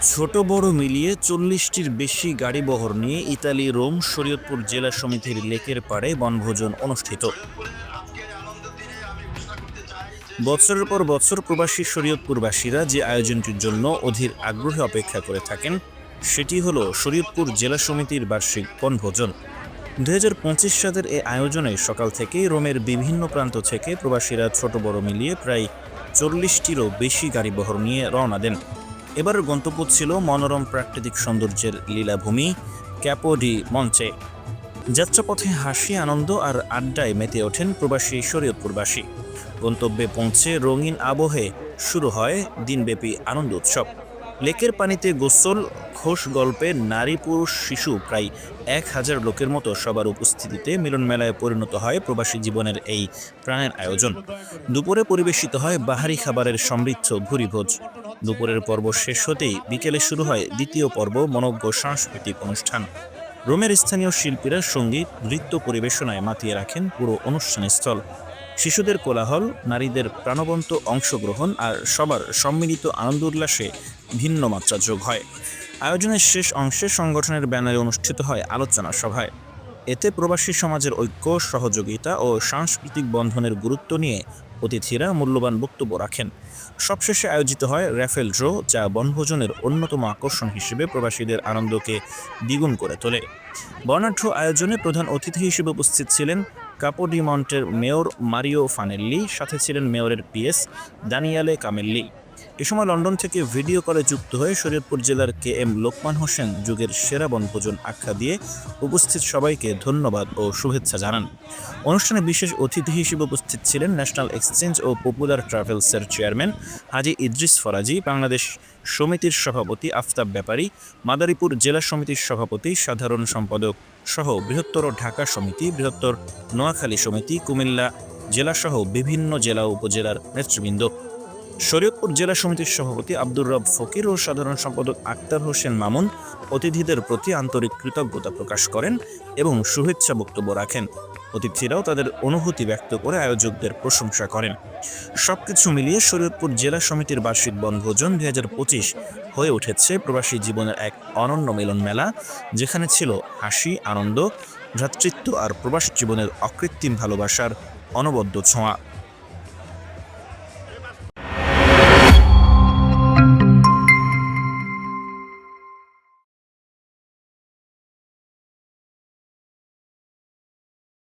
ছোট বড় মিলিয়ে ৪০টির বেশি গাড়িবহর নিয়ে ইতালি রোম শরীয়তপুর জেলা সমিতির লেকের পাড়ে বনভোজন অনুষ্ঠিত। বছরের পর বছর প্রবাসী শরীয়তপুরবাসীরা যে আয়োজনটির জন্য অধীর আগ্রহে অপেক্ষা করে থাকেন সেটি হলো শরীয়তপুর জেলা সমিতির বার্ষিক বনভোজন। ২০২৫ সালের এই আয়োজনে সকাল থেকেই রোমের বিভিন্ন প্রান্ত থেকে প্রবাসীরা ছোট বড় মিলিয়ে প্রায় ৪০টিরও বেশি গাড়িবহর নিয়ে রওনা দেন। এবারের গন্তব্য ছিল মনোরম প্রাকৃতিক সৌন্দর্যের লীলাভূমি ক্যাপো ডি মঞ্চে। যাত্রাপথে হাসি আনন্দ আর আড্ডায় মেতে ওঠেন প্রবাসী শরীয়তপুরবাসী। গন্তব্যে পৌঁছে রঙিন আবহে শুরু হয় দিনব্যাপী আনন্দ উৎসব। লেকের পানিতে গোসল, ঘোষ গল্পে নারী পুরুষ শিশু প্রায় ১,০০০ লোকের মতো সবার উপস্থিতিতে মিলন মেলায় পরিণত হয় প্রবাসী জীবনের এই প্রাণের আয়োজন। দুপুরে পরিবেশিত হয় বাহারি খাবারের সমৃদ্ধ ভুরিভোজ। দুপুরের পর্ব শেষ হতেই বিকেলে শুরু হয় দ্বিতীয় পর্ব মনোজ্ঞ সাংস্কৃতিক অনুষ্ঠান। রোমের স্থানীয় শিল্পীরা সঙ্গীত নৃত্য পরিবেশনায় মাতিয়ে রাখেন পুরো অনুষ্ঠানস্থল। শিশুদের কোলাহল, নারীদের প্রাণবন্ত অংশগ্রহণ আর সবার সম্মিলিত আনন্দ উল্লাসে ভিন্ন মাত্রা যোগ হয়। আয়োজনের শেষ অংশে সংগঠনের ব্যানারে অনুষ্ঠিত হয় আলোচনা সভায়। এতে প্রবাসী সমাজের ঐক্য, সহযোগিতা ও সাংস্কৃতিক বন্ধনের গুরুত্ব নিয়ে অতিথিরা মূল্যবান বক্তব্য রাখেন। সবশেষে আয়োজিত হয় র্যাফেল ড্র, যা বনভোজনের অন্যতম আকর্ষণ হিসেবে প্রবাসীদের আনন্দকে দ্বিগুণ করে তোলে। বর্ণাঢ্য আয়োজনে প্রধান অতিথি হিসেবে উপস্থিত ছিলেন কাপো ডি মন্টের মেয়র মারিও ফানেল্লি, সাথে ছিলেন মেয়রের পিএস দানিয়ালে কামেল্লি। এ সময় লন্ডন থেকে ভিডিও কলে যুক্ত হয়ে শরীয়তপুর জেলার KM লোকমান হোসেন যুগের সেরা বনভোজন আখ্যা দিয়ে উপস্থিত সবাইকে ধন্যবাদ ও শুভেচ্ছা জানান। অনুষ্ঠানে বিশেষ অতিথি হিসেবে উপস্থিত ছিলেন ন্যাশনাল এক্সচেঞ্জ ও পপুলার ট্রাভেলসের চেয়ারম্যান হাজী ইদ্রিস ফরাজি, বাংলাদেশ সমিতির সভাপতি আফতাব ব্যাপারী, মাদারীপুর জেলা সমিতির সভাপতি, সাধারণ সম্পাদক সহ বৃহত্তর ঢাকা সমিতি, বৃহত্তর নোয়াখালী সমিতি, কুমিল্লা জেলাসহ বিভিন্ন জেলা ও উপজেলার নেতৃবৃন্দ। শরীয়তপুর জেলা সমিতির সভাপতি আব্দুর রব ফকির ও সাধারণ সম্পাদক আক্তার হোসেন মামুন অতিথিদের প্রতি আন্তরিক কৃতজ্ঞতা প্রকাশ করেন এবং শুভেচ্ছা বক্তব্য রাখেন। অতিথিরাও তাদের অনুভূতি ব্যক্ত করে আয়োজকদের প্রশংসা করেন। সবকিছু মিলিয়ে শরীয়তপুর জেলা সমিতির বার্ষিক বনভোজন ২০২৫ হয়ে উঠেছে প্রবাসী জীবনের এক অনন্য মিলন মেলা, যেখানে ছিল হাসি, আনন্দ, ভ্রাতৃত্ব আর প্রবাসী জীবনের অকৃত্রিম ভালোবাসার অনবদ্য ছোঁয়া।